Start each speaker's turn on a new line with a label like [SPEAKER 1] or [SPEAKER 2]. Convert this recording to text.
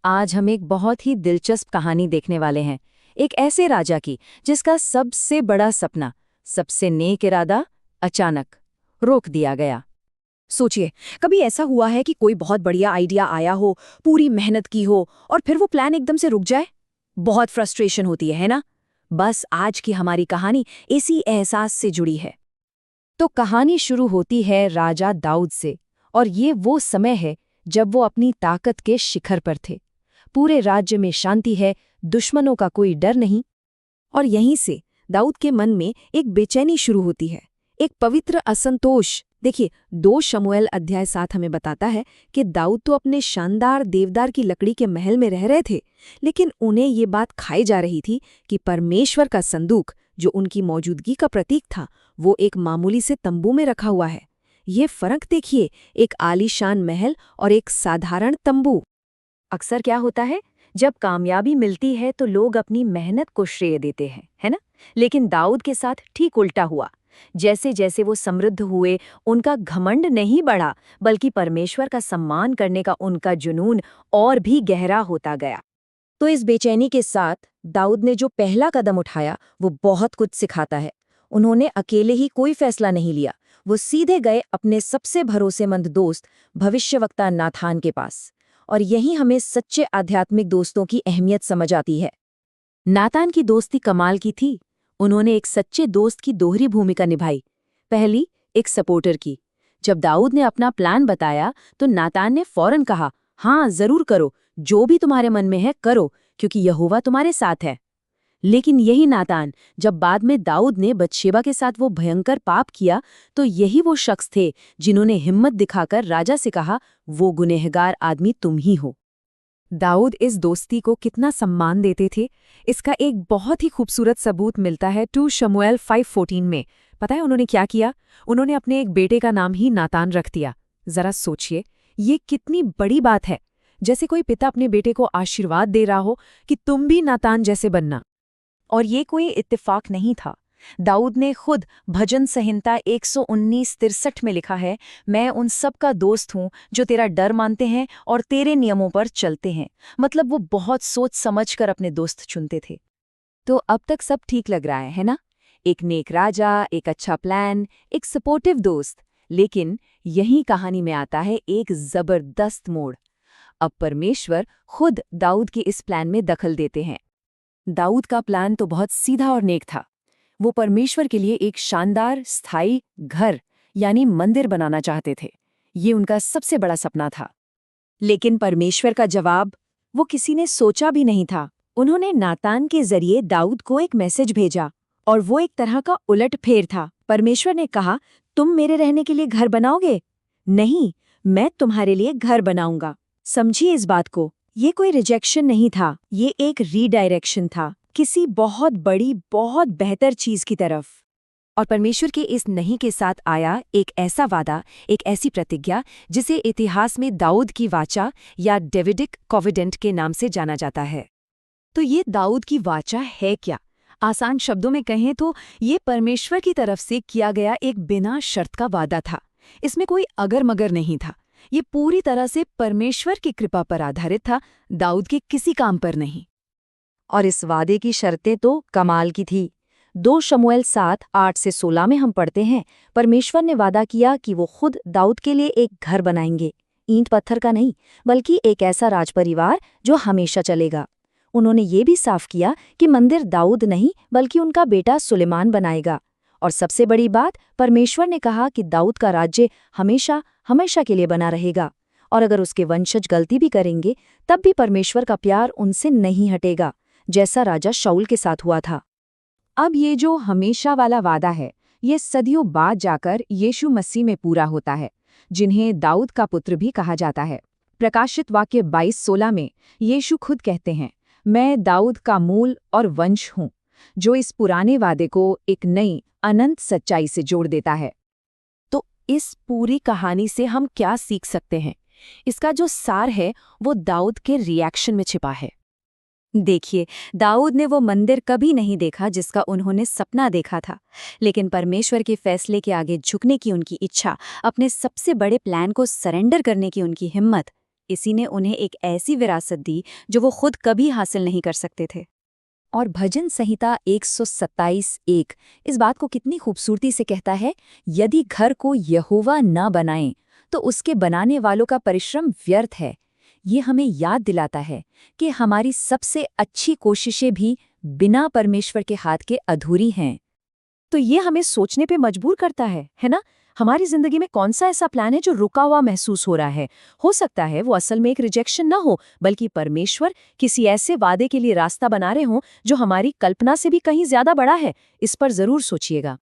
[SPEAKER 1] आज हम एक बहुत ही दिलचस्प कहानी देखने वाले हैं। एक ऐसे राजा की जिसका सबसे बड़ा सपना, सबसे नेक इरादा अचानक रोक दिया गया।
[SPEAKER 2] सोचिए, कभी ऐसा हुआ है कि कोई बहुत बढ़िया आइडिया आया हो, पूरी मेहनत की हो और फिर वो प्लान एकदम से रुक जाए? बहुत फ्रस्ट्रेशन होती है ना? बस आज की हमारी कहानी इसी एहसास से जुड़ी है।
[SPEAKER 1] तो कहानी शुरू होती है राजा दाऊद से, और ये वो समय है जब वो अपनी ताकत के शिखर पर थे। पूरे राज्य में शांति है, दुश्मनों का कोई डर नहीं।
[SPEAKER 2] और यहीं से दाऊद के मन में एक बेचैनी शुरू होती है, एक पवित्र असंतोष। देखिए, 2 शमूएल अध्याय 7 हमें बताता है कि दाऊद तो अपने शानदार देवदार की लकड़ी के महल में रह रहे थे, लेकिन उन्हें ये बात खाई जा रही थी कि परमेश्वर का संदूक, जो उनकी मौजूदगी का प्रतीक था, वो एक मामूली से तंबू में रखा हुआ है। ये फर्क देखिए, एक आलीशान महल और एक साधारण तंबू।
[SPEAKER 1] अक्सर क्या होता है, जब कामयाबी मिलती है तो लोग अपनी मेहनत को श्रेय देते हैं, है ना? लेकिन दाऊद के साथ ठीक उल्टा हुआ। जैसे जैसे वो समृद्ध हुए, उनका घमंड नहीं बढ़ा, बल्कि परमेश्वर का सम्मान करने का उनका जुनून और भी गहरा होता गया। तो इस बेचैनी के साथ दाऊद ने जो पहला कदम उठाया, वो बहुत कुछ सिखाता है। उन्होंने अकेले ही कोई फैसला नहीं लिया। वो सीधे गए अपने सबसे भरोसेमंद दोस्त भविष्यवक्ता नाथान के पास। और यही हमें सच्चे आध्यात्मिक दोस्तों की अहमियत समझ आती है। नातान की दोस्ती कमाल की थी। उन्होंने एक सच्चे दोस्त की दोहरी भूमिका निभाई। पहली, एक सपोर्टर की। जब दाऊद ने अपना प्लान बताया तो नातान ने फौरन कहा, हाँ जरूर करो, जो भी तुम्हारे मन में है करो, क्योंकि यहोवा तुम्हारे साथ है। लेकिन यही नातान, जब बाद में दाऊद ने बतशेबा के साथ वो भयंकर पाप किया, तो यही वो शख्स थे जिन्होंने हिम्मत दिखाकर राजा से कहा, वो गुनहगार आदमी तुम ही हो।
[SPEAKER 2] दाऊद इस दोस्ती को कितना सम्मान देते थे, इसका एक बहुत ही खूबसूरत सबूत मिलता है 2 शमूएल 5:14 में। पता है उन्होंने क्या किया? उन्होंने अपने एक बेटे का नाम ही नातान रख दिया। जरा सोचिए, ये कितनी बड़ी बात है। जैसे कोई पिता अपने बेटे को आशीर्वाद दे रहा हो कि तुम भी नातान जैसे बनना।
[SPEAKER 1] और ये कोई इत्तेफाक नहीं था। दाऊद ने खुद भजन संहिता 119:63 में लिखा है, मैं उन सब का दोस्त हूँ जो तेरा डर मानते हैं और तेरे नियमों पर चलते हैं। मतलब वो बहुत सोच समझ कर अपने दोस्त चुनते थे। तो अब तक सब ठीक लग रहा है ना? एक नेक राजा, एक अच्छा प्लान, एक सपोर्टिव दोस्त। लेकिन यही कहानी में आता है एक जबरदस्त मोड़। अब परमेश्वर खुद दाऊद के इस प्लान में दखल देते हैं। दाऊद का प्लान तो बहुत सीधा और नेक था। वो परमेश्वर के लिए एक शानदार स्थायी घर यानी मंदिर बनाना चाहते थे। ये उनका सबसे बड़ा सपना था। लेकिन परमेश्वर का जवाब वो किसी ने सोचा भी नहीं था। उन्होंने नातान के जरिए दाऊद को एक मैसेज भेजा, और वो एक तरह का उलटफेर था। परमेश्वर ने कहा, तुम मेरे रहने के लिए घर बनाओगे? नहीं, मैं तुम्हारे लिए घर बनाऊंगा। समझिए इस बात को, ये कोई रिजेक्शन नहीं था, ये एक रीडायरेक्शन था, किसी बहुत बड़ी, बहुत बेहतर चीज की तरफ। और परमेश्वर के इस नहीं के साथ आया एक ऐसा वादा, एक ऐसी प्रतिज्ञा जिसे इतिहास में दाऊद की वाचा या डेविडिक कॉविडेंट के नाम से जाना जाता है। तो ये दाऊद की वाचा है क्या? आसान शब्दों में कहें तो ये परमेश्वर की तरफ से किया गया एक बिना शर्त का वादा था। इसमें कोई अगर मगर नहीं था। ये पूरी तरह से परमेश्वर की कृपा पर आधारित था, दाऊद के किसी काम पर नहीं। और इस वादे की शर्तें तो कमाल की थी। 2 शमूएल 7:8-16 में हम पढ़ते हैं, परमेश्वर ने वादा किया कि वो खुद दाऊद के लिए एक घर बनाएंगे। ईंट पत्थर का नहीं, बल्कि एक ऐसा राजपरिवार जो हमेशा चलेगा। उन्होंने ये भी साफ किया कि मंदिर दाऊद नहीं, बल्कि उनका बेटा सुलेमान बनाएगा। और सबसे बड़ी बात, परमेश्वर ने कहा कि दाऊद का राज्य हमेशा हमेशा के लिए बना रहेगा। और अगर उसके वंशज गलती भी करेंगे, तब भी परमेश्वर का प्यार उनसे नहीं हटेगा, जैसा राजा शाऊल के साथ हुआ था। अब ये जो हमेशा वाला वादा है, ये सदियों बाद जाकर यीशु मसीह में पूरा होता है, जिन्हें दाऊद का पुत्र भी कहा जाता है। प्रकाशित वाक्य 22:16 में यीशु खुद कहते हैं, मैं दाऊद का मूल और वंश हूँ, जो इस पुराने वादे को एक नई अनंत सच्चाई से जोड़ देता है। तो इस पूरी कहानी से हम क्या सीख सकते हैं? इसका जो सार है वो दाऊद के रिएक्शन में छिपा है। देखिए, दाऊद ने वो मंदिर कभी नहीं देखा जिसका उन्होंने सपना देखा था, लेकिन परमेश्वर के फैसले के आगे झुकने की उनकी इच्छा, अपने सबसे बड़े प्लान को सरेंडर करने की उनकी हिम्मत, इसी ने उन्हें एक ऐसी विरासत दी जो वो खुद कभी हासिल नहीं कर सकते थे। और भजन संहिता 127:1 इस बात को कितनी खूबसूरती से कहता है, यदि घर को यहोवा न बनाएं तो उसके बनाने वालों का परिश्रम व्यर्थ है। ये हमें याद दिलाता है कि हमारी सबसे अच्छी कोशिशें भी बिना परमेश्वर के हाथ के अधूरी हैं। तो ये हमें सोचने पे मजबूर करता है ना? हमारी जिंदगी में कौन सा ऐसा प्लान है जो रुका हुआ महसूस हो रहा है? हो सकता है वो असल में एक रिजेक्शन ना हो, बल्कि परमेश्वर किसी ऐसे वादे के लिए रास्ता बना रहे हों जो हमारी कल्पना से भी कहीं ज्यादा बड़ा है। इस पर जरूर सोचिएगा।